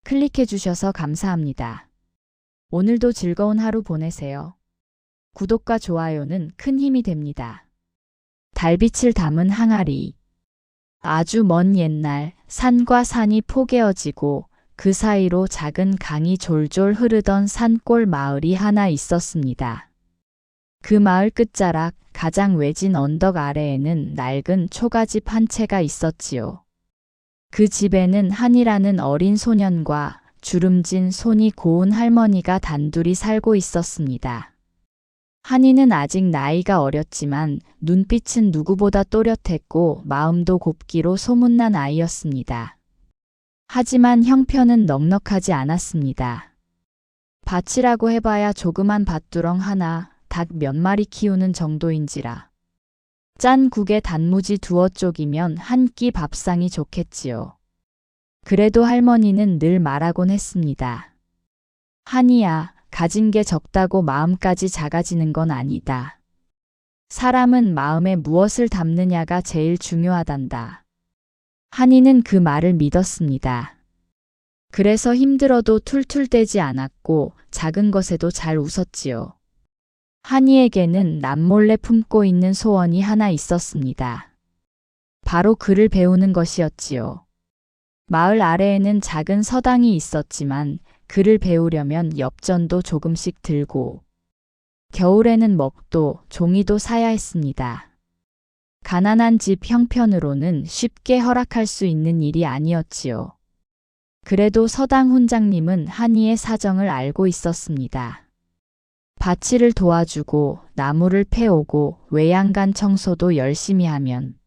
클릭해 주셔서 감사합니다. 오늘도 즐거운 하루 보내세요. 구독과 좋아요는 큰 힘이 됩니다. 달빛을 담은 항아리. 아주 먼 옛날 산과 산이 포개어지고 그 사이로 작은 강이 졸졸 흐르던 산골 마을이 하나 있었습니다. 그 마을 끝자락 가장 외진 언덕 아래에는 낡은 초가집 한 채가 있었지요. 그 집에는 한이라는 어린 소년과 주름진 손이 고운 할머니가 단둘이 살고 있었습니다. 한이는 아직 나이가 어렸지만 눈빛은 누구보다 또렷했고 마음도 곱기로 소문난 아이였습니다. 하지만 형편은 넉넉하지 않았습니다. 밭이라고 해봐야 조그만 밭두렁 하나, 닭 몇 마리 키우는 정도인지라. 짠 국에 단무지 두어 쪽이면 한 끼 밥상이 좋겠지요. 그래도 할머니는 늘 말하곤 했습니다. 한이야, 가진 게 적다고 마음까지 작아지는 건 아니다. 사람은 마음에 무엇을 담느냐가 제일 중요하단다. 한이는 그 말을 믿었습니다. 그래서 힘들어도 툴툴대지 않았고 작은 것에도 잘 웃었지요. 한이에게는 남몰래 품고 있는 소원이 하나 있었습니다. 바로 글을 배우는 것이었지요. 마을 아래에는 작은 서당이 있었지만 글을 배우려면 엽전도 조금씩 들고 겨울에는 먹도, 종이도 사야 했습니다. 가난한 집 형편으로는 쉽게 허락할 수 있는 일이 아니었지요. 그래도 서당 훈장님은 한이의 사정을 알고 있었습니다. 밭일을 도와주고 나무를 패오고 외양간 청소도 열심히 하면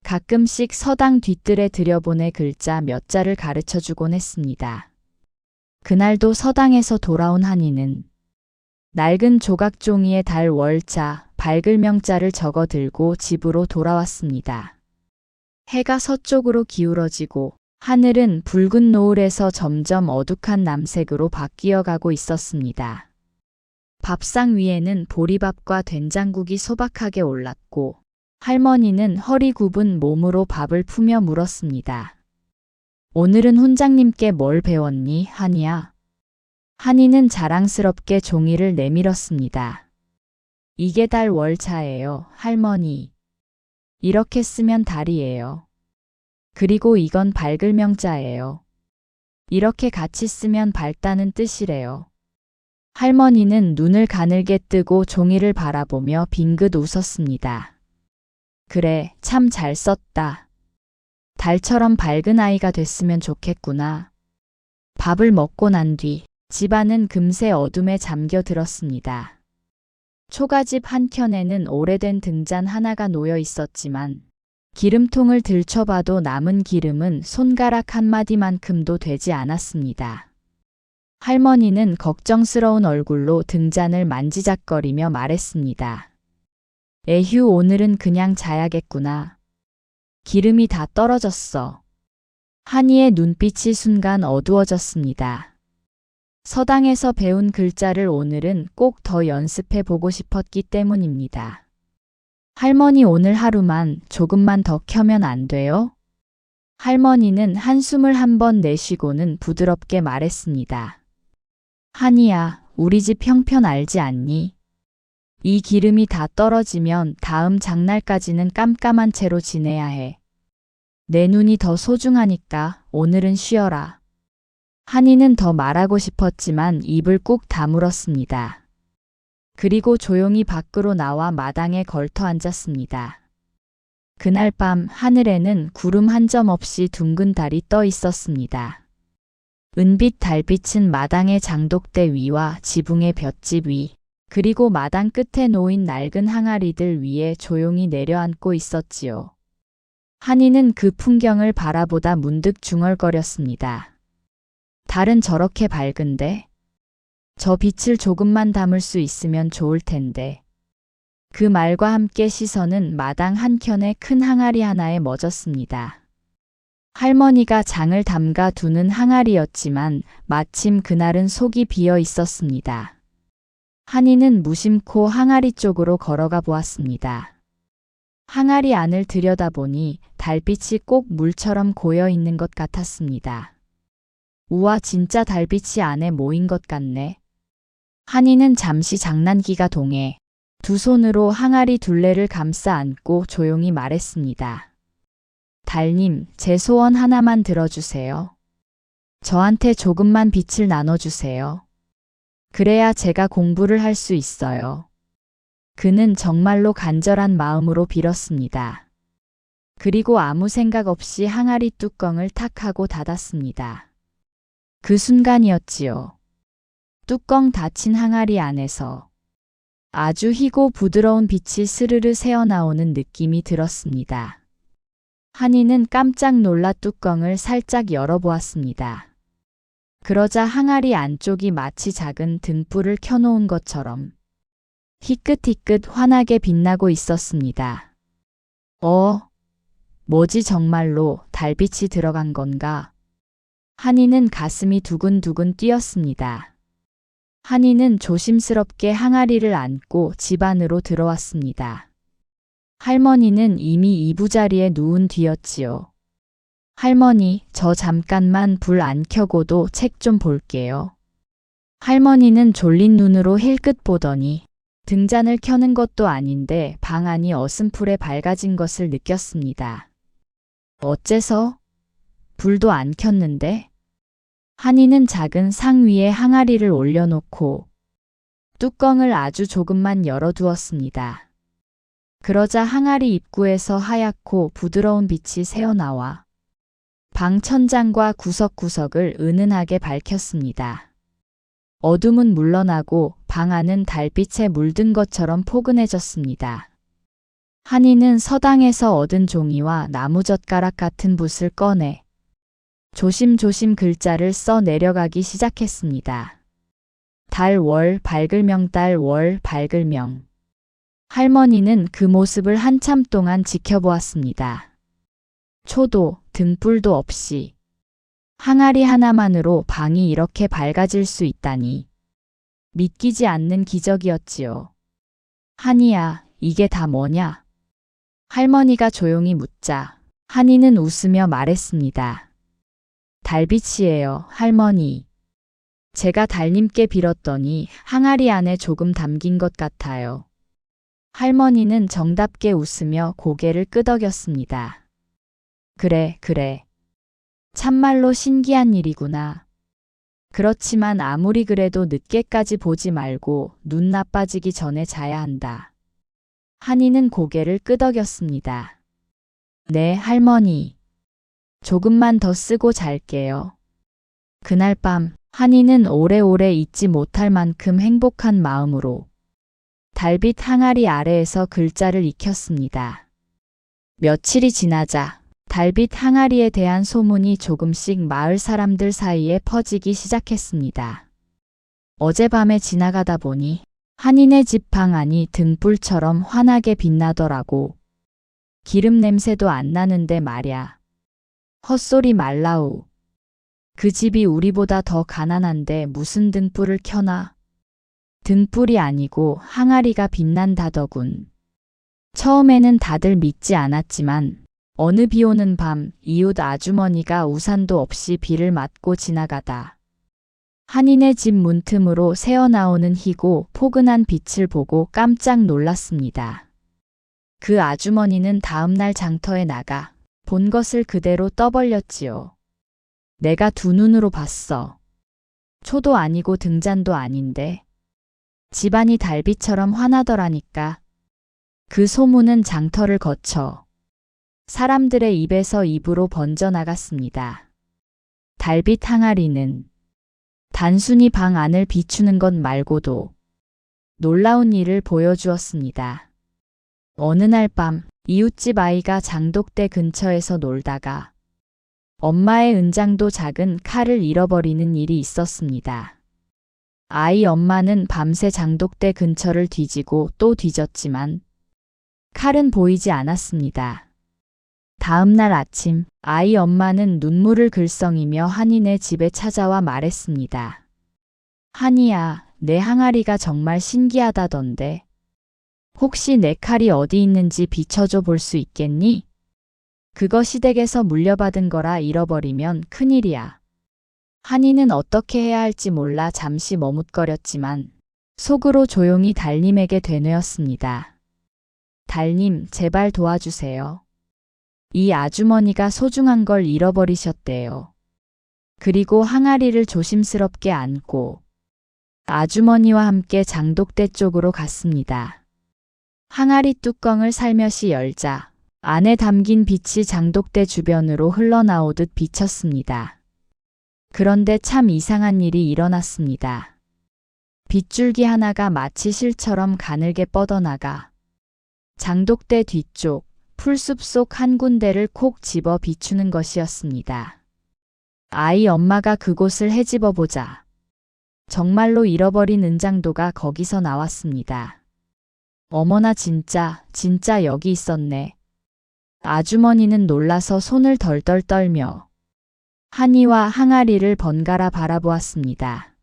가끔씩 서당 뒤뜰에 들여보내 글자 몇 자를 가르쳐주곤 했습니다. 그날도 서당에서 돌아온 한이는 낡은 조각 종이에 달 월자, 밝을 명자를 적어 들고 집으로 돌아왔습니다. 해가 서쪽으로 기울어지고 하늘은 붉은 노을에서 점점 어둑한 남색으로 바뀌어 가고 있었습니다. 밥상 위에는 보리밥과 된장국이 소박하게 올랐고 할머니는 허리 굽은 몸으로 밥을 푸며 물었습니다. 오늘은 훈장님께 뭘 배웠니, 한이야? 한이는 자랑스럽게 종이를 내밀었습니다. 이게 달 월차예요, 할머니. 이렇게 쓰면 달이에요. 그리고 이건 밝을 명자예요. 이렇게 같이 쓰면 밝다는 뜻이래요. 할머니는 눈을 가늘게 뜨고 종이를 바라보며 빙긋 웃었습니다. 그래, 참 잘 썼다. 달처럼 밝은 아이가 됐으면 좋겠구나. 밥을 먹고 난 뒤 집안은 금세 어둠에 잠겨 들었습니다. 초가집 한켠에는 오래된 등잔 하나가 놓여 있었지만 기름통을 들춰봐도 남은 기름은 손가락 한마디만큼도 되지 않았습니다. 할머니는 걱정스러운 얼굴로 등잔을 만지작거리며 말했습니다. 에휴, 오늘은 그냥 자야겠구나. 기름이 다 떨어졌어. 한이의 눈빛이 순간 어두워졌습니다. 서당에서 배운 글자를 오늘은 꼭 더 연습해 보고 싶었기 때문입니다. 할머니, 오늘 하루만 조금만 더 켜면 안 돼요? 할머니는 한숨을 한번 내쉬고는 부드럽게 말했습니다. 한이야, 우리 집 형편 알지 않니? 이 기름이 다 떨어지면 다음 장날까지는 깜깜한 채로 지내야 해. 내 눈이 더 소중하니까 오늘은 쉬어라. 한이는 더 말하고 싶었지만 입을 꾹 다물었습니다. 그리고 조용히 밖으로 나와 마당에 걸터 앉았습니다. 그날 밤 하늘에는 구름 한 점 없이 둥근 달이 떠 있었습니다. 은빛 달빛은 마당의 장독대 위와 지붕의 볏짚 위, 그리고 마당 끝에 놓인 낡은 항아리들 위에 조용히 내려앉고 있었지요. 한이는 그 풍경을 바라보다 문득 중얼거렸습니다. 달은 저렇게 밝은데? 저 빛을 조금만 담을 수 있으면 좋을 텐데. 그 말과 함께 시선은 마당 한켠의 큰 항아리 하나에 멎었습니다. 할머니가 장을 담가 두는 항아리였지만 마침 그날은 속이 비어 있었습니다. 한이는 무심코 항아리 쪽으로 걸어가 보았습니다. 항아리 안을 들여다보니 달빛이 꼭 물처럼 고여 있는 것 같았습니다. 우와, 진짜 달빛이 안에 모인 것 같네. 한이는 잠시 장난기가 동해 두 손으로 항아리 둘레를 감싸 안고 조용히 말했습니다. 달님, 제 소원 하나만 들어주세요. 저한테 조금만 빛을 나눠주세요. 그래야 제가 공부를 할 수 있어요. 그는 정말로 간절한 마음으로 빌었습니다. 그리고 아무 생각 없이 항아리 뚜껑을 탁 하고 닫았습니다. 그 순간이었지요. 뚜껑 닫힌 항아리 안에서 아주 희고 부드러운 빛이 스르르 새어나오는 느낌이 들었습니다. 한이는 깜짝 놀라 뚜껑을 살짝 열어보았습니다. 그러자 항아리 안쪽이 마치 작은 등불을 켜놓은 것처럼 희끗희끗 환하게 빛나고 있었습니다. 뭐지, 정말로 달빛이 들어간 건가? 한이는 가슴이 두근두근 뛰었습니다. 한이는 조심스럽게 항아리를 안고 집 안으로 들어왔습니다. 할머니는 이미 이부자리에 누운 뒤였지요. 할머니, 저 잠깐만 불 안 켜고도 책 좀 볼게요. 할머니는 졸린 눈으로 힐끗 보더니 등잔을 켜는 것도 아닌데 방 안이 어슴풀에 밝아진 것을 느꼈습니다. 어째서? 불도 안 켰는데? 한이는 작은 상 위에 항아리를 올려놓고 뚜껑을 아주 조금만 열어두었습니다. 그러자 항아리 입구에서 하얗고 부드러운 빛이 새어나와 방 천장과 구석구석을 은은하게 밝혔습니다. 어둠은 물러나고 방 안은 달빛에 물든 것처럼 포근해졌습니다. 한이는 서당에서 얻은 종이와 나무젓가락 같은 붓을 꺼내 조심조심 글자를 써 내려가기 시작했습니다. 달, 월, 밝을명, 달, 월, 밝을명. 할머니는 그 모습을 한참 동안 지켜보았습니다. 초도, 등불도 없이 항아리 하나만으로 방이 이렇게 밝아질 수 있다니. 믿기지 않는 기적이었지요. 한이야, 이게 다 뭐냐? 할머니가 조용히 묻자 한이는 웃으며 말했습니다. 달빛이에요, 할머니. 제가 달님께 빌었더니 항아리 안에 조금 담긴 것 같아요. 할머니는 정답게 웃으며 고개를 끄덕였습니다. 그래. 참말로 신기한 일이구나. 그렇지만 아무리 그래도 늦게까지 보지 말고 눈 나빠지기 전에 자야 한다. 한이는 고개를 끄덕였습니다. 네, 할머니. 조금만 더 쓰고 잘게요. 그날 밤 한이는 오래오래 잊지 못할 만큼 행복한 마음으로 달빛 항아리 아래에서 글자를 익혔습니다. 며칠이 지나자 달빛 항아리에 대한 소문이 조금씩 마을 사람들 사이에 퍼지기 시작했습니다. 어젯밤에 지나가다 보니 한이네 집 방 안이 등불처럼 환하게 빛나더라고. 기름 냄새도 안 나는데 말야. 헛소리 말라우. 그 집이 우리보다 더 가난한데 무슨 등불을 켜나? 등불이 아니고 항아리가 빛난다더군. 처음에는 다들 믿지 않았지만 어느 비 오는 밤 이웃 아주머니가 우산도 없이 비를 맞고 지나가다 한이네 집 문틈으로 새어나오는 희고 포근한 빛을 보고 깜짝 놀랐습니다. 그 아주머니는 다음날 장터에 나가 본 것을 그대로 떠벌렸지요. 내가 두 눈으로 봤어. 초도 아니고 등잔도 아닌데 집안이 달빛처럼 환하더라니까. 그 소문은 장터를 거쳐 사람들의 입에서 입으로 번져나갔습니다. 달빛 항아리는 단순히 방 안을 비추는 것 말고도 놀라운 일을 보여주었습니다. 어느 날 밤 이웃집 아이가 장독대 근처에서 놀다가 엄마의 은장도 작은 칼을 잃어버리는 일이 있었습니다. 아이 엄마는 밤새 장독대 근처를 뒤지고 또 뒤졌지만 칼은 보이지 않았습니다. 다음 날 아침 아이 엄마는 눈물을 글썽이며 한이네 집에 찾아와 말했습니다. 한이야, 내 항아리가 정말 신기하다던데. 혹시 내 칼이 어디 있는지 비춰줘 볼 수 있겠니? 그거 시댁에서 물려받은 거라 잃어버리면 큰일이야. 한이는 어떻게 해야 할지 몰라 잠시 머뭇거렸지만 속으로 조용히 달님에게 되뇌었습니다. 달님, 제발 도와주세요. 이 아주머니가 소중한 걸 잃어버리셨대요. 그리고 항아리를 조심스럽게 안고 아주머니와 함께 장독대 쪽으로 갔습니다. 항아리 뚜껑을 살며시 열자 안에 담긴 빛이 장독대 주변으로 흘러나오듯 비쳤습니다. 그런데 참 이상한 일이 일어났습니다. 빗줄기 하나가 마치 실처럼 가늘게 뻗어나가 장독대 뒤쪽 풀숲 속 한 군데를 콕 집어 비추는 것이었습니다. 아이 엄마가 그곳을 헤집어 보자 정말로 잃어버린 은장도가 거기서 나왔습니다. 어머나 진짜 여기 있었네. 아주머니는 놀라서 손을 덜덜 떨며 한이와 항아리를 번갈아 바라보았습니다.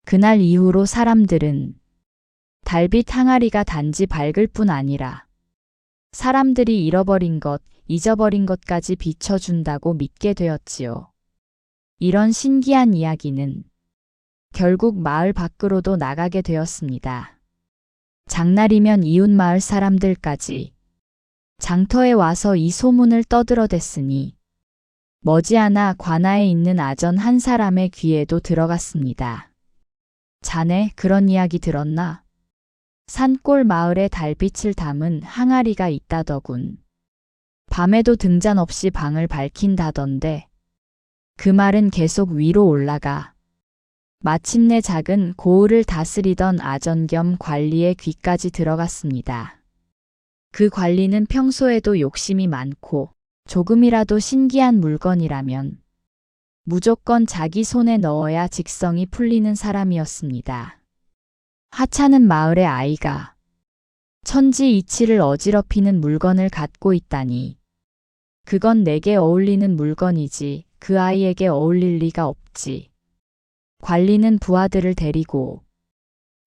그날 이후로 사람들은 달빛 항아리가 단지 밝을 뿐 아니라 사람들이 잃어버린 것, 잊어버린 것까지 비춰준다고 믿게 되었지요. 이런 신기한 이야기는 결국 마을 밖으로도 나가게 되었습니다. 장날이면 이웃 마을 사람들까지 장터에 와서 이 소문을 떠들어댔으니 머지않아 관아에 있는 아전 한 사람의 귀에도 들어갔습니다. 자네 그런 이야기 들었나? 산골 마을에 달빛을 담은 항아리가 있다더군. 밤에도 등잔 없이 방을 밝힌다던데 그 말은 계속 위로 올라가 마침내 작은 고을을 다스리던 아전 겸 관리의 귀까지 들어갔습니다. 그 관리는 평소에도 욕심이 많고 조금이라도 신기한 물건이라면 무조건 자기 손에 넣어야 직성이 풀리는 사람이었습니다. 하찮은 마을의 아이가 천지이치를 어지럽히는 물건을 갖고 있다니 그건 내게 어울리는 물건이지 그 아이에게 어울릴 리가 없지. 관리는 부하들을 데리고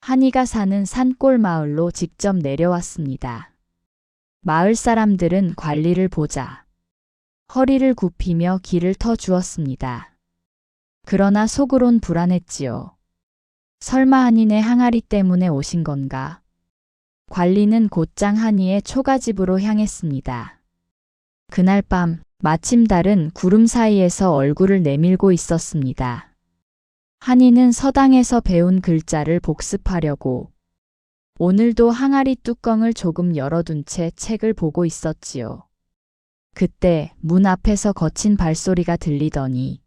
한이가 사는 산골 마을로 직접 내려왔습니다. 마을 사람들은 관리를 보자 허리를 굽히며 기를 터 주었습니다. 그러나 속으론 불안했지요. 설마 한이네 항아리 때문에 오신 건가? 관리는 곧장 한이의 초가집으로 향했습니다. 그날 밤 마침 달은 구름 사이에서 얼굴을 내밀고 있었습니다. 한이는 서당에서 배운 글자를 복습하려고 오늘도 항아리 뚜껑을 조금 열어둔 채 책을 보고 있었지요. 그때 문 앞에서 거친 발소리가 들리더니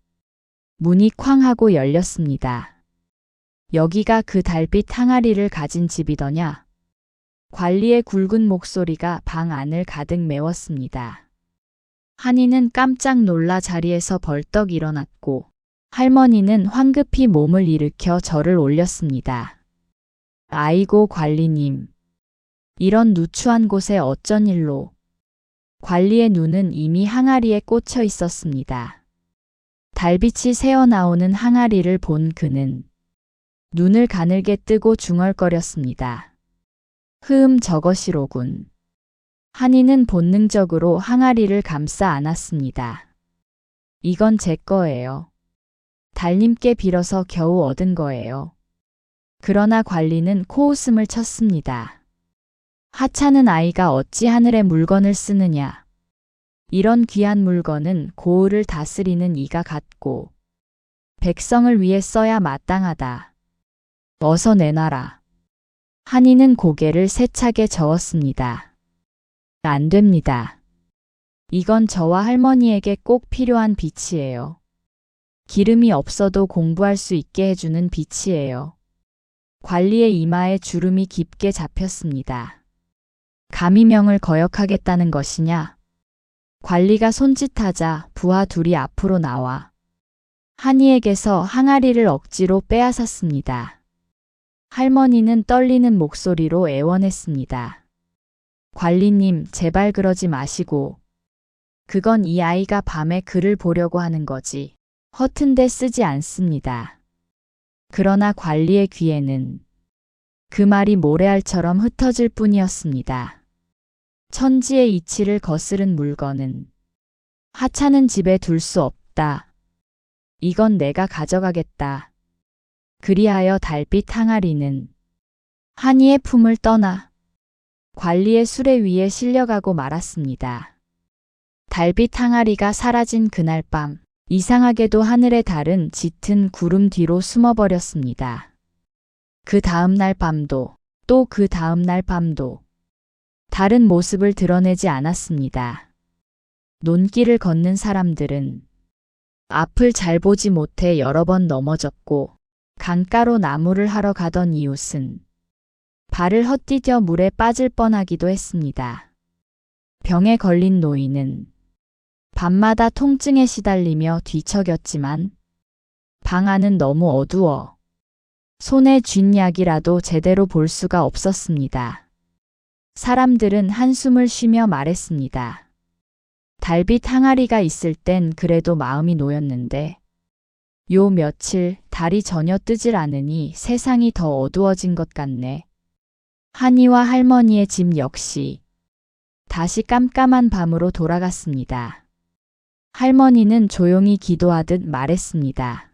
문이 쾅 하고 열렸습니다. 여기가 그 달빛 항아리를 가진 집이더냐? 관리의 굵은 목소리가 방 안을 가득 메웠습니다. 한이는 깜짝 놀라 자리에서 벌떡 일어났고 할머니는 황급히 몸을 일으켜 절을 올렸습니다. 아이고 관리님, 이런 누추한 곳에 어쩐 일로? 관리의 눈은 이미 항아리에 꽂혀 있었습니다. 달빛이 새어나오는 항아리를 본 그는 눈을 가늘게 뜨고 중얼거렸습니다. 저것이로군. 한이는 본능적으로 항아리를 감싸 안았습니다. 이건 제 거예요. 달님께 빌어서 겨우 얻은 거예요. 그러나 관리는 코웃음을 쳤습니다. 하찮은 아이가 어찌 하늘의 물건을 쓰느냐. 이런 귀한 물건은 고을을 다스리는 이가 갖고 백성을 위해 써야 마땅하다. 어서 내놔라. 한이는 고개를 세차게 저었습니다. 안 됩니다. 이건 저와 할머니에게 꼭 필요한 빛이에요. 기름이 없어도 공부할 수 있게 해주는 빛이에요. 관리의 이마에 주름이 깊게 잡혔습니다. 감히 명을 거역하겠다는 것이냐? 관리가 손짓하자 부하 둘이 앞으로 나와 한이에게서 항아리를 억지로 빼앗았습니다. 할머니는 떨리는 목소리로 애원했습니다. 관리님, 제발 그러지 마시고. 그건 이 아이가 밤에 글을 보려고 하는 거지. 허튼데 쓰지 않습니다. 그러나 관리의 귀에는 그 말이 모래알처럼 흩어질 뿐이었습니다. 천지의 이치를 거스른 물건은 하찮은 집에 둘 수 없다. 이건 내가 가져가겠다. 그리하여 달빛 항아리는 한이의 품을 떠나 관리의 수레 위에 실려가고 말았습니다. 달빛 항아리가 사라진 그날 밤, 이상하게도 하늘의 달은 짙은 구름 뒤로 숨어버렸습니다. 그 다음 날 밤도, 또 그 다음 날 밤도 다른 모습을 드러내지 않았습니다. 논길을 걷는 사람들은 앞을 잘 보지 못해 여러 번 넘어졌고, 강가로 나무를 하러 가던 이웃은 발을 헛디뎌 물에 빠질 뻔하기도 했습니다. 병에 걸린 노인은 밤마다 통증에 시달리며 뒤척였지만 방 안은 너무 어두워 손에 쥔 약이라도 제대로 볼 수가 없었습니다. 사람들은 한숨을 쉬며 말했습니다. 달빛 항아리가 있을 땐 그래도 마음이 놓였는데 요 며칠 달이 전혀 뜨질 않으니 세상이 더 어두워진 것 같네. 한이와 할머니의 집 역시 다시 깜깜한 밤으로 돌아갔습니다. 할머니는 조용히 기도하듯 말했습니다.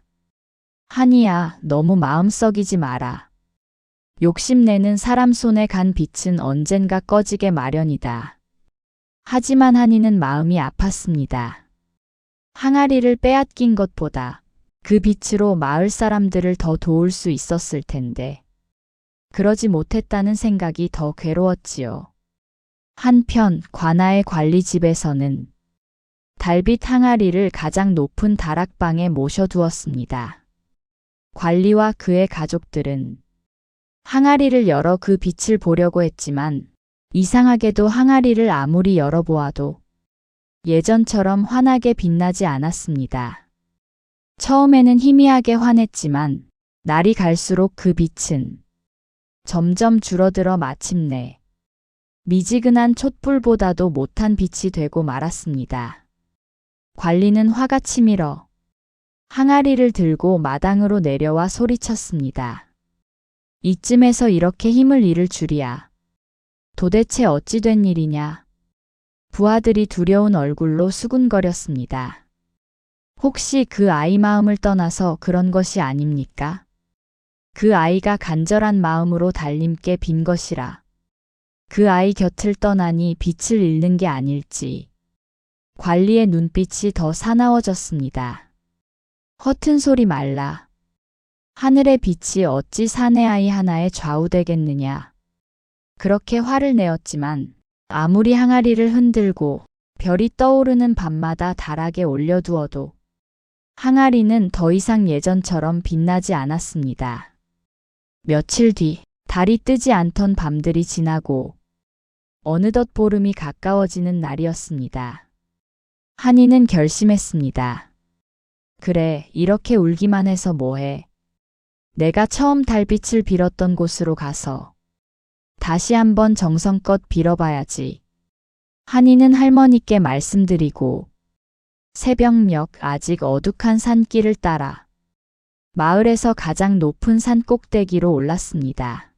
한이야, 너무 마음 썩이지 마라. 욕심내는 사람 손에 간 빛은 언젠가 꺼지게 마련이다. 하지만 한이는 마음이 아팠습니다. 항아리를 빼앗긴 것보다 그 빛으로 마을 사람들을 더 도울 수 있었을 텐데 그러지 못했다는 생각이 더 괴로웠지요. 한편 관아의 관리집에서는 달빛 항아리를 가장 높은 다락방에 모셔두었습니다. 관리와 그의 가족들은 항아리를 열어 그 빛을 보려고 했지만 이상하게도 항아리를 아무리 열어보아도 예전처럼 환하게 빛나지 않았습니다. 처음에는 희미하게 환했지만 날이 갈수록 그 빛은 점점 줄어들어 마침내 미지근한 촛불보다도 못한 빛이 되고 말았습니다. 관리는 화가 치밀어 항아리를 들고 마당으로 내려와 소리쳤습니다. 이쯤에서 이렇게 힘을 잃을 줄이야. 도대체 어찌 된 일이냐? 부하들이 두려운 얼굴로 수군거렸습니다. 혹시 그 아이 마음을 떠나서 그런 것이 아닙니까? 그 아이가 간절한 마음으로 달님께 빈 것이라. 그 아이 곁을 떠나니 빛을 잃는 게 아닐지. 관리의 눈빛이 더 사나워졌습니다. 허튼 소리 말라. 하늘의 빛이 어찌 사내 아이 하나에 좌우되겠느냐. 그렇게 화를 내었지만 아무리 항아리를 흔들고 별이 떠오르는 밤마다 다락에 올려두어도 항아리는 더 이상 예전처럼 빛나지 않았습니다. 며칠 뒤 달이 뜨지 않던 밤들이 지나고 어느덧 보름이 가까워지는 날이었습니다. 한이는 결심했습니다. 그래, 이렇게 울기만 해서 뭐해. 내가 처음 달빛을 빌었던 곳으로 가서 다시 한번 정성껏 빌어봐야지. 한이는 할머니께 말씀드리고 새벽녘 아직 어둑한 산길을 따라 마을에서 가장 높은 산 꼭대기로 올랐습니다.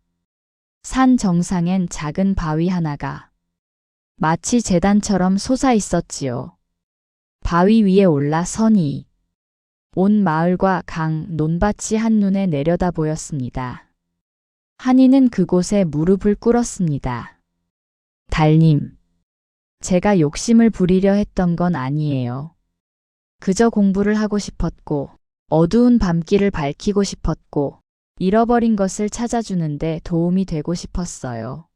산 정상엔 작은 바위 하나가 마치 제단처럼 솟아 있었지요. 바위 위에 올라 서니 온 마을과 강, 논밭이 한눈에 내려다 보였습니다. 한이는 그곳에 무릎을 꿇었습니다. 달님, 제가 욕심을 부리려 했던 건 아니에요. 그저 공부를 하고 싶었고, 어두운 밤길을 밝히고 싶었고, 잃어버린 것을 찾아주는데 도움이 되고 싶었어요.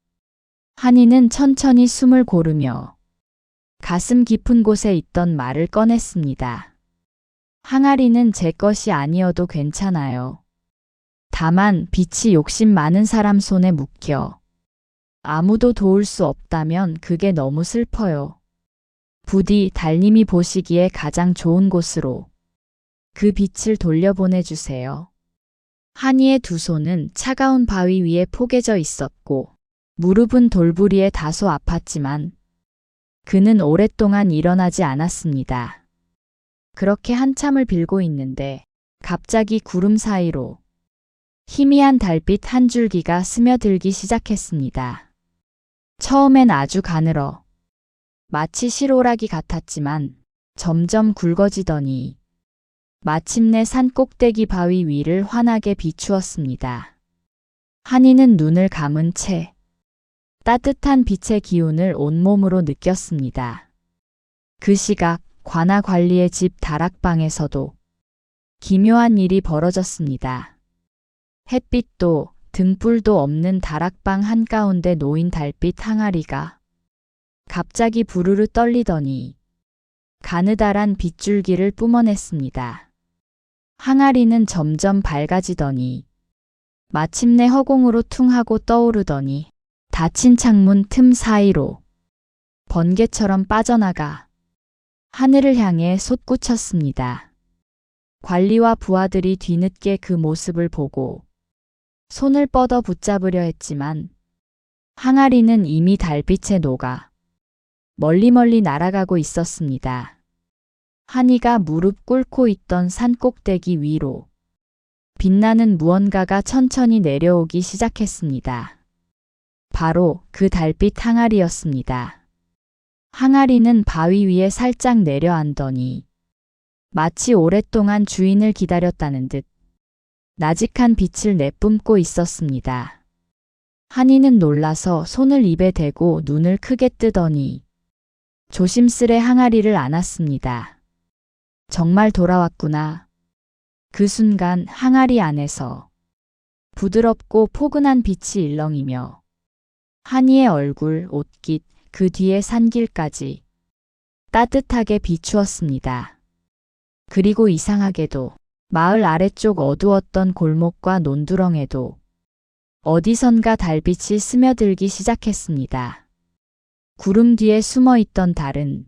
한이는 천천히 숨을 고르며 가슴 깊은 곳에 있던 말을 꺼냈습니다. 항아리는 제 것이 아니어도 괜찮아요. 다만 빛이 욕심 많은 사람 손에 묶여 아무도 도울 수 없다면 그게 너무 슬퍼요. 부디 달님이 보시기에 가장 좋은 곳으로 그 빛을 돌려보내주세요. 한이의 두 손은 차가운 바위 위에 포개져 있었고 무릎은 돌부리에 다소 아팠지만 그는 오랫동안 일어나지 않았습니다. 그렇게 한참을 빌고 있는데 갑자기 구름 사이로 희미한 달빛 한 줄기가 스며들기 시작했습니다. 처음엔 아주 가늘어 마치 실오라기 같았지만 점점 굵어지더니 마침내 산 꼭대기 바위 위를 환하게 비추었습니다. 한이는 눈을 감은 채 따뜻한 빛의 기운을 온몸으로 느꼈습니다. 그 시각 관아 관리의 집 다락방에서도 기묘한 일이 벌어졌습니다. 햇빛도 등불도 없는 다락방 한가운데 놓인 달빛 항아리가 갑자기 부르르 떨리더니 가느다란 빗줄기를 뿜어냈습니다. 항아리는 점점 밝아지더니 마침내 허공으로 퉁 하고 떠오르더니 닫힌 창문 틈 사이로 번개처럼 빠져나가 하늘을 향해 솟구쳤습니다. 관리와 부하들이 뒤늦게 그 모습을 보고 손을 뻗어 붙잡으려 했지만 항아리는 이미 달빛에 녹아 멀리 날아가고 있었습니다. 한이가 무릎 꿇고 있던 산 꼭대기 위로 빛나는 무언가가 천천히 내려오기 시작했습니다. 바로 그 달빛 항아리였습니다. 항아리는 바위 위에 살짝 내려앉더니 마치 오랫동안 주인을 기다렸다는 듯 나직한 빛을 내뿜고 있었습니다. 한이는 놀라서 손을 입에 대고 눈을 크게 뜨더니 조심스레 항아리를 안았습니다. 정말 돌아왔구나. 그 순간 항아리 안에서 부드럽고 포근한 빛이 일렁이며 한이의 얼굴, 옷깃, 그 뒤에 산길까지 따뜻하게 비추었습니다. 그리고 이상하게도 마을 아래쪽 어두웠던 골목과 논두렁에도 어디선가 달빛이 스며들기 시작했습니다. 구름 뒤에 숨어 있던 달은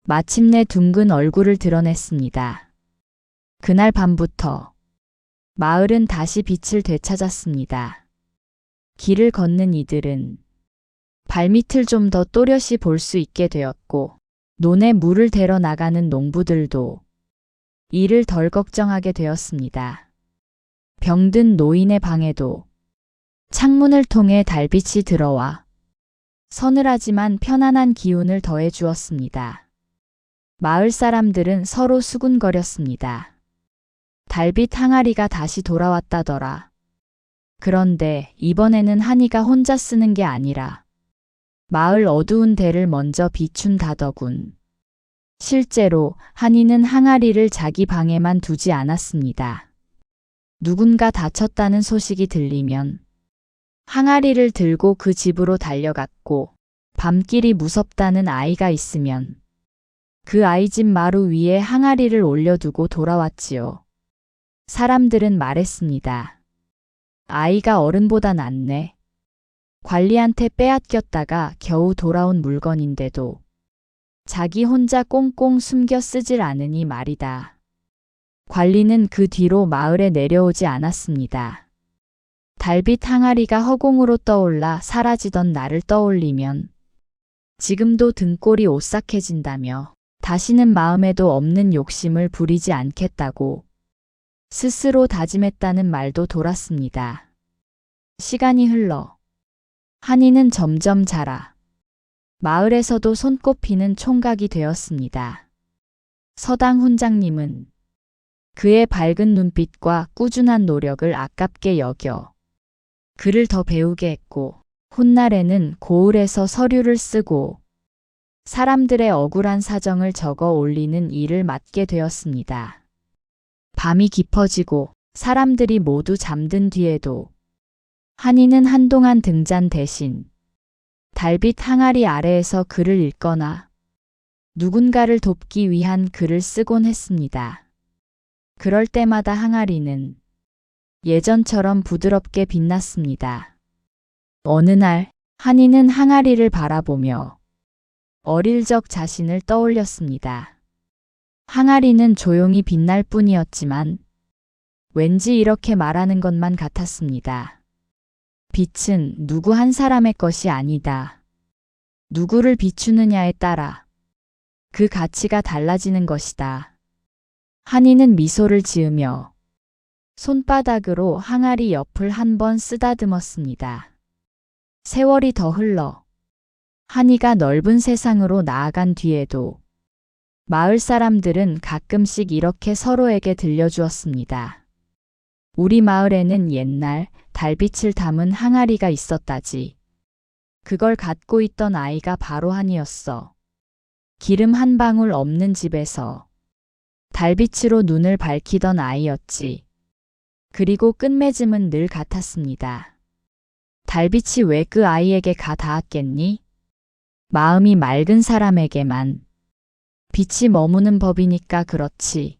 마침내 둥근 얼굴을 드러냈습니다. 그날 밤부터 마을은 다시 빛을 되찾았습니다. 길을 걷는 이들은 발밑을 좀 더 또렷이 볼 수 있게 되었고 논에 물을 대러 나가는 농부들도 이를 덜 걱정하게 되었습니다. 병든 노인의 방에도 창문을 통해 달빛이 들어와 서늘하지만 편안한 기운을 더해 주었습니다. 마을 사람들은 서로 수군거렸습니다. 달빛 항아리가 다시 돌아왔다더라. 그런데 이번에는 한이가 혼자 쓰는 게 아니라 마을 어두운 데를 먼저 비춘다더군. 실제로 한이는 항아리를 자기 방에만 두지 않았습니다. 누군가 다쳤다는 소식이 들리면 항아리를 들고 그 집으로 달려갔고, 밤길이 무섭다는 아이가 있으면 그 아이 집 마루 위에 항아리를 올려두고 돌아왔지요. 사람들은 말했습니다. 아이가 어른보다 낫네. 관리한테 빼앗겼다가 겨우 돌아온 물건인데도 자기 혼자 꽁꽁 숨겨 쓰질 않으니 말이다. 관리는 그 뒤로 마을에 내려오지 않았습니다. 달빛 항아리가 허공으로 떠올라 사라지던 날을 떠올리면 지금도 등골이 오싹해진다며 다시는 마음에도 없는 욕심을 부리지 않겠다고 스스로 다짐했다는 말도 돌았습니다. 시간이 흘러 한이는 점점 자라 마을에서도 손꼽히는 총각이 되었습니다. 서당 훈장님은 그의 밝은 눈빛과 꾸준한 노력을 아깝게 여겨 그를 더 배우게 했고, 훗날에는 고을에서 서류를 쓰고 사람들의 억울한 사정을 적어 올리는 일을 맡게 되었습니다. 밤이 깊어지고 사람들이 모두 잠든 뒤에도 한이는 한동안 등잔 대신 달빛 항아리 아래에서 글을 읽거나 누군가를 돕기 위한 글을 쓰곤 했습니다. 그럴 때마다 항아리는 예전처럼 부드럽게 빛났습니다. 어느 날 한이는 항아리를 바라보며 어릴 적 자신을 떠올렸습니다. 항아리는 조용히 빛날 뿐이었지만 왠지 이렇게 말하는 것만 같았습니다. 빛은 누구 한 사람의 것이 아니다. 누구를 비추느냐에 따라 그 가치가 달라지는 것이다. 한이는 미소를 지으며 손바닥으로 항아리 옆을 한번 쓰다듬었습니다. 세월이 더 흘러 한이가 넓은 세상으로 나아간 뒤에도 마을 사람들은 가끔씩 이렇게 서로에게 들려주었습니다. 우리 마을에는 옛날 달빛을 담은 항아리가 있었다지. 그걸 갖고 있던 아이가 바로 한이었어. 기름 한 방울 없는 집에서 달빛으로 눈을 밝히던 아이였지. 그리고 끝맺음은 늘 같았습니다. 달빛이 왜 그 아이에게 가 닿았겠니? 마음이 맑은 사람에게만. 빛이 머무는 법이니까 그렇지.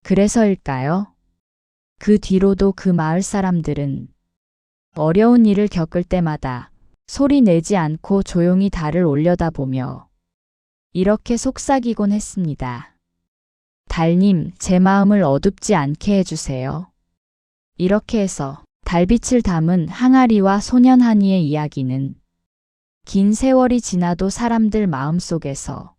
그래서일까요? 그 뒤로도 그 마을 사람들은 어려운 일을 겪을 때마다 소리 내지 않고 조용히 달을 올려다보며 이렇게 속삭이곤 했습니다. 달님, 제 마음을 어둡지 않게 해주세요. 이렇게 해서 달빛을 담은 항아리와 소년 한이의 이야기는 긴 세월이 지나도 사람들 마음속에서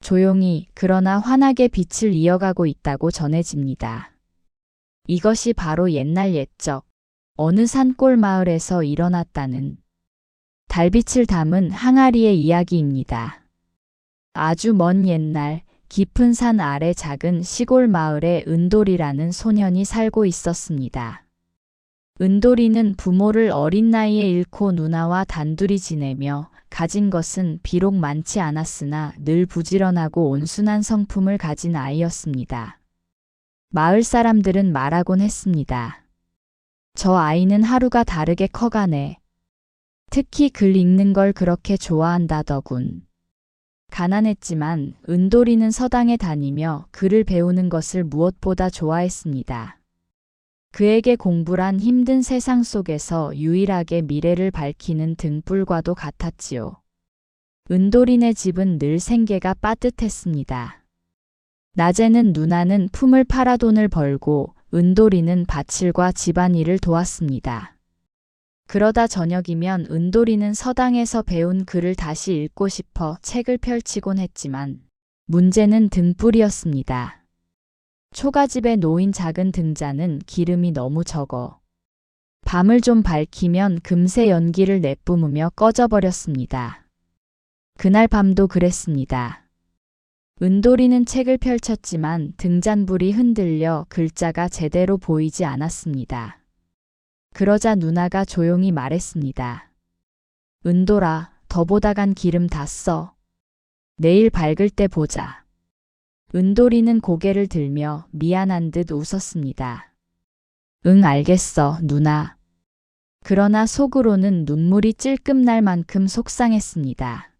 조용히 그러나 환하게 빛을 이어가고 있다고 전해집니다. 이것이 바로 옛날 옛적 어느 산골 마을에서 일어났다는 달빛을 담은 항아리의 이야기입니다. 아주 먼 옛날 깊은 산 아래 작은 시골 마을에 은돌이라는 소년이 살고 있었습니다. 은돌이는 부모를 어린 나이에 잃고 누나와 단둘이 지내며 가진 것은 비록 많지 않았으나 늘 부지런하고 온순한 성품을 가진 아이였습니다. 마을 사람들은 말하곤 했습니다. 저 아이는 하루가 다르게 커가네. 특히 글 읽는 걸 그렇게 좋아한다더군. 가난했지만 은돌이는 서당에 다니며 글을 배우는 것을 무엇보다 좋아했습니다. 그에게 공부란 힘든 세상 속에서 유일하게 미래를 밝히는 등불과도 같았지요. 은돌이네 집은 늘 생계가 빠듯했습니다. 낮에는 누나는 품을 팔아 돈을 벌고 은돌이는 밭일과 집안일을 도왔습니다. 그러다 저녁이면 은돌이는 서당에서 배운 글을 다시 읽고 싶어 책을 펼치곤 했지만 문제는 등불이었습니다. 초가집에 놓인 작은 등잔은 기름이 너무 적어 밤을 좀 밝히면 금세 연기를 내뿜으며 꺼져버렸습니다. 그날 밤도 그랬습니다. 은돌이는 책을 펼쳤지만 등잔불이 흔들려 글자가 제대로 보이지 않았습니다. 그러자 누나가 조용히 말했습니다. 은돌아, 더 보다간 기름 다 써. 내일 밝을 때 보자. 은돌이는 고개를 들며 미안한 듯 웃었습니다. 응, 알겠어, 누나. 그러나 속으로는 눈물이 찔끔 날 만큼 속상했습니다.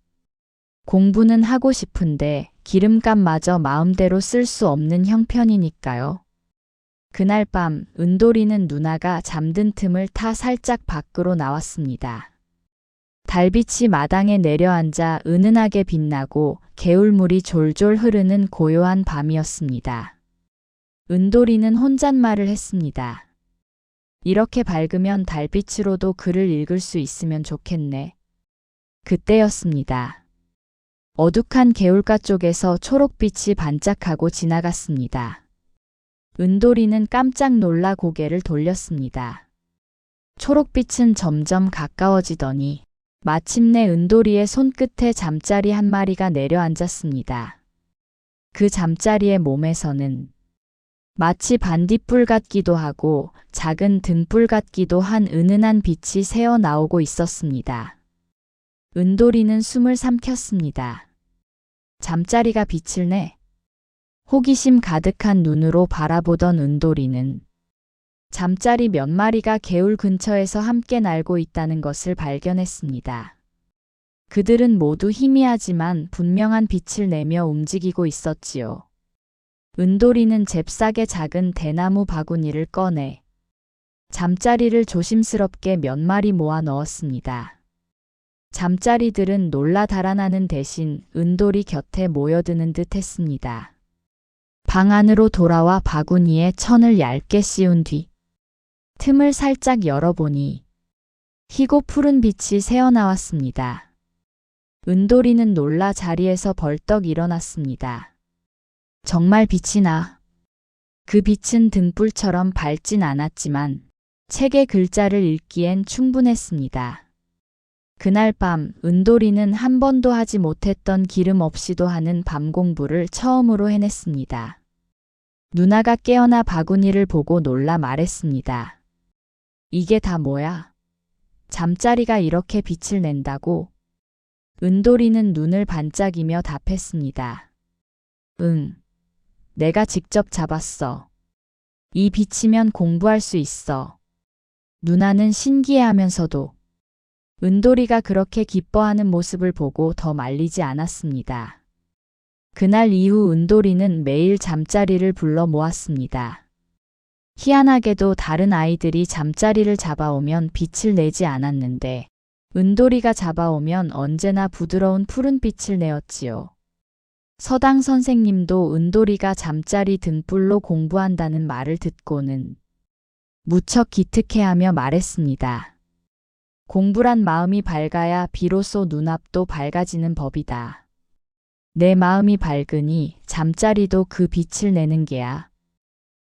공부는 하고 싶은데 기름값마저 마음대로 쓸 수 없는 형편이니까요. 그날 밤 은돌이는 누나가 잠든 틈을 타 살짝 밖으로 나왔습니다. 달빛이 마당에 내려앉아 은은하게 빛나고 개울물이 졸졸 흐르는 고요한 밤이었습니다. 은돌이는 혼잣말을 했습니다. 이렇게 밝으면 달빛으로도 글을 읽을 수 있으면 좋겠네. 그때였습니다. 어둑한 개울가 쪽에서 초록빛이 반짝하고 지나갔습니다. 은돌이는 깜짝 놀라 고개를 돌렸습니다. 초록빛은 점점 가까워지더니 마침내 은돌이의 손끝에 잠자리 한 마리가 내려앉았습니다. 그 잠자리의 몸에서는 마치 반딧불 같기도 하고 작은 등불 같기도 한 은은한 빛이 새어 나오고 있었습니다. 은돌이는 숨을 삼켰습니다. 잠자리가 빛을 내. 호기심 가득한 눈으로 바라보던 은돌이는 잠자리 몇 마리가 개울 근처에서 함께 날고 있다는 것을 발견했습니다. 그들은 모두 희미하지만 분명한 빛을 내며 움직이고 있었지요. 은돌이는 잽싸게 작은 대나무 바구니를 꺼내 잠자리를 조심스럽게 몇 마리 모아 넣었습니다. 잠자리들은 놀라 달아나는 대신 은돌이 곁에 모여드는 듯 했습니다. 방 안으로 돌아와 바구니에 천을 얇게 씌운 뒤 틈을 살짝 열어보니 희고 푸른 빛이 새어나왔습니다. 은돌이는 놀라 자리에서 벌떡 일어났습니다. 정말 빛이 나. 그 빛은 등불처럼 밝진 않았지만 책의 글자를 읽기엔 충분했습니다. 그날 밤 은돌이는 한 번도 하지 못했던 기름 없이도 하는 밤 공부를 처음으로 해냈습니다. 누나가 깨어나 바구니를 보고 놀라 말했습니다. 이게 다 뭐야? 잠자리가 이렇게 빛을 낸다고? 은돌이는 눈을 반짝이며 답했습니다. 응. 내가 직접 잡았어. 이 빛이면 공부할 수 있어. 누나는 신기해하면서도 은돌이가 그렇게 기뻐하는 모습을 보고 더 말리지 않았습니다. 그날 이후 은돌이는 매일 잠자리를 불러 모았습니다. 희한하게도 다른 아이들이 잠자리를 잡아오면 빛을 내지 않았는데 은돌이가 잡아오면 언제나 부드러운 푸른빛을 내었지요. 서당 선생님도 은돌이가 잠자리 등불로 공부한다는 말을 듣고는 무척 기특해하며 말했습니다. 공부란 마음이 밝아야 비로소 눈앞도 밝아지는 법이다. 내 마음이 밝으니 잠자리도 그 빛을 내는 게야.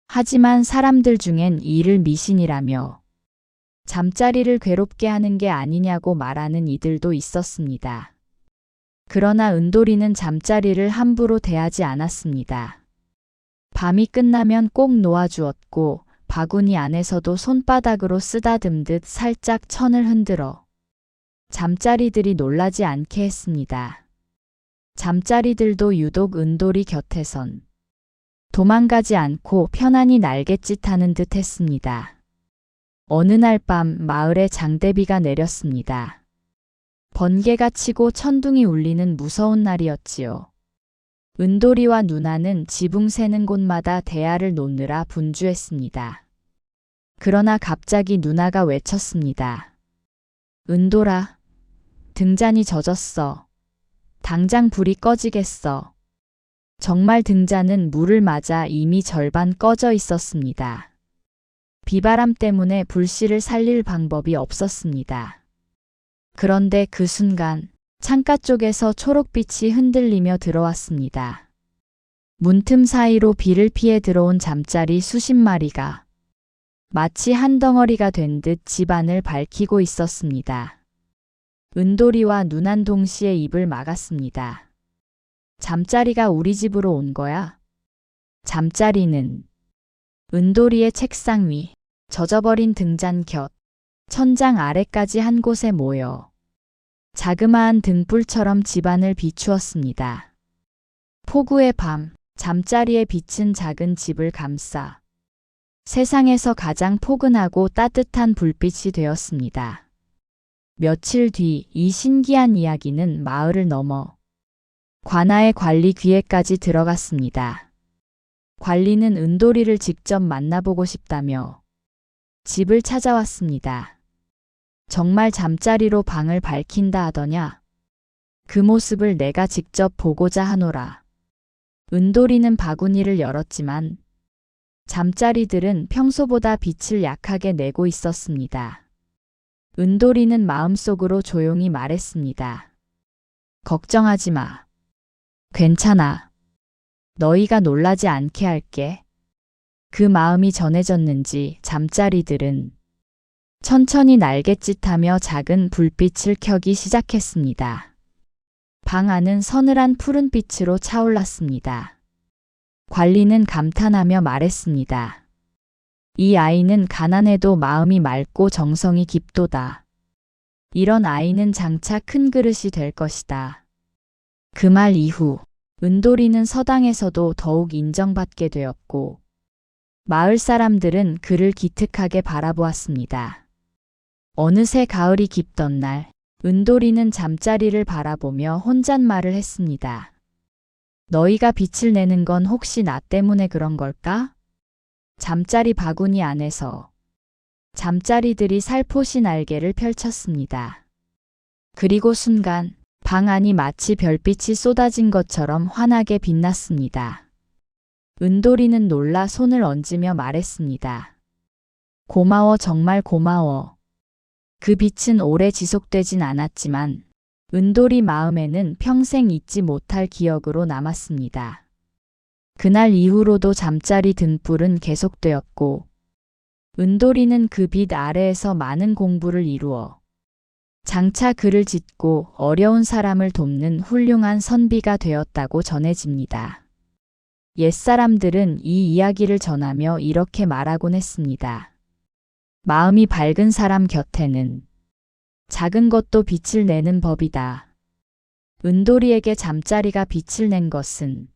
하지만 사람들 중엔 이를 미신이라며 잠자리를 괴롭게 하는 게 아니냐고 말하는 이들도 있었습니다. 그러나 은돌이는 잠자리를 함부로 대하지 않았습니다. 밤이 끝나면 꼭 놓아주었고 바구니 안에서도 손바닥으로 쓰다듬듯 살짝 천을 흔들어 잠자리들이 놀라지 않게 했습니다. 잠자리들도 유독 은돌이 곁에선 도망가지 않고 편안히 날갯짓하는 듯 했습니다. 어느 날 밤 마을에 장대비가 내렸습니다. 번개가 치고 천둥이 울리는 무서운 날이었지요. 은돌이와 누나는 지붕 새는 곳마다 대야를 놓느라 분주했습니다. 그러나 갑자기 누나가 외쳤습니다. 은돌아, 등잔이 젖었어. 당장 불이 꺼지겠어. 정말 등잔은 물을 맞아 이미 절반 꺼져 있었습니다. 비바람 때문에 불씨를 살릴 방법이 없었습니다. 그런데 그 순간 창가 쪽에서 초록빛이 흔들리며 들어왔습니다. 문틈 사이로 비를 피해 들어온 잠자리 수십 마리가 마치 한 덩어리가 된 듯 집안을 밝히고 있었습니다. 은돌이와 누난 동시에 입을 막았습니다. 잠자리가 우리 집으로 온 거야? 잠자리는 은돌이의 책상 위, 젖어버린 등잔 곁, 천장 아래까지 한 곳에 모여 자그마한 등불처럼 집안을 비추었습니다. 폭우의 밤, 잠자리의 빛은 작은 집을 감싸 세상에서 가장 포근하고 따뜻한 불빛이 되었습니다. 며칠 뒤 이 신기한 이야기는 마을을 넘어 관아의 관리 귀에까지 들어갔습니다. 관리는 은돌이를 직접 만나보고 싶다며 집을 찾아왔습니다. 정말 잠자리로 방을 밝힌다 하더냐? 그 모습을 내가 직접 보고자 하노라. 은돌이는 바구니를 열었지만 잠자리들은 평소보다 빛을 약하게 내고 있었습니다. 은돌이는 마음속으로 조용히 말했습니다. 걱정하지 마. 괜찮아. 너희가 놀라지 않게 할게. 그 마음이 전해졌는지 잠자리들은 천천히 날갯짓하며 작은 불빛을 켜기 시작했습니다. 방 안은 서늘한 푸른 빛으로 차올랐습니다. 관리는 감탄하며 말했습니다. 이 아이는 가난해도 마음이 맑고 정성이 깊도다. 이런 아이는 장차 큰 그릇이 될 것이다. 그 말 이후 은돌이는 서당에서도 더욱 인정받게 되었고 마을 사람들은 그를 기특하게 바라보았습니다. 어느새 가을이 깊던 날, 은돌이는 잠자리를 바라보며 혼잣말을 했습니다. 너희가 빛을 내는 건 혹시 나 때문에 그런 걸까? 잠자리 바구니 안에서 잠자리들이 살포시 날개를 펼쳤습니다. 그리고 순간 방 안이 마치 별빛이 쏟아진 것처럼 환하게 빛났습니다. 은돌이는 놀라 손을 얹으며 말했습니다. 고마워, 정말 고마워. 그 빛은 오래 지속되진 않았지만 은돌이 마음에는 평생 잊지 못할 기억으로 남았습니다. 그날 이후로도 잠자리 등불은 계속되었고 은돌이는 그 빛 아래에서 많은 공부를 이루어 장차 글을 짓고 어려운 사람을 돕는 훌륭한 선비가 되었다고 전해집니다. 옛사람들은 이 이야기를 전하며 이렇게 말하곤 했습니다. 마음이 밝은 사람 곁에는 작은 것도 빛을 내는 법이다. 은돌이에게 잠자리가 빛을 낸 것은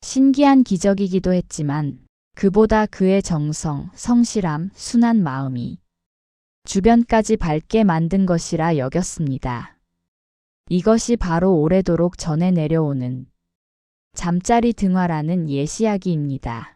신기한 기적이기도 했지만 그보다 그의 정성, 성실함, 순한 마음이 주변까지 밝게 만든 것이라 여겼습니다. 이것이 바로 오래도록 전해 내려오는 잠자리 등화라는 옛이야기입니다.